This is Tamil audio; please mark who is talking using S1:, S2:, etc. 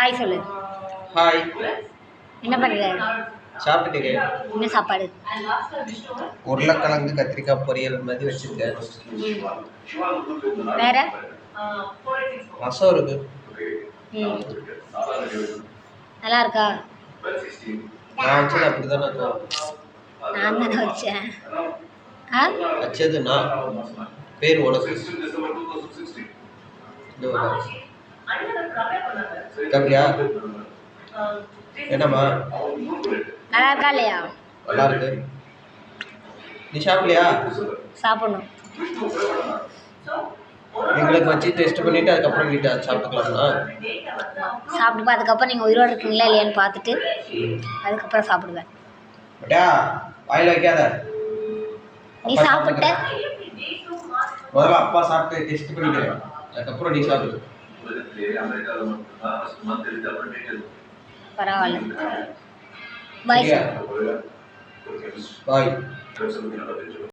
S1: ஹாய் சொல்லு.
S2: ஹாய்.
S1: என்ன பண்ணுற?
S2: சாப்பிட்டுட்டு
S1: என்ன சாப்பாடு?
S2: உருளைக்கிழங்கு கத்திரிக்காய் பொரியல் மாதிரி வச்சிருக்கேன்.
S1: வேற
S2: ரசம் இருக்கு.
S1: நல்லா இருக்கா?
S2: நான் வச்சது அப்படிதானே இருக்கும்.
S1: நான் தானே வச்சேன்.
S2: வச்சது நான். பேர் உனக்கு. கவியா என்னம்மா
S1: நல்லா இருக்கா இல்லையா?
S2: நல்லா இருக்கு. நீ சாப்பிடலையா?
S1: சாப்பிடணும்.
S2: எங்களுக்கு வச்சு டெஸ்ட் பண்ணிட்டு அதுக்கப்புறம் நீட்டா சாப்பிட்டுக்கலாம்னா
S1: சாப்பிட்டு அதுக்கப்புறம் நீங்கள் உயிரோடு இருக்கீங்களா இல்லையான்னு பார்த்துட்டு அதுக்கப்புறம் சாப்பிடுவேன்.
S2: பட்டா வாயில் வைக்காத.
S1: நீ சாப்பிட்ட
S2: முதல்ல அப்பா சாப்பிட்டு டெஸ்ட் பண்ணிக்கிறேன், அதுக்கப்புறம் நீ சாப்பிடு.
S1: பரவாயில்ல. பாய்.
S2: பாய்.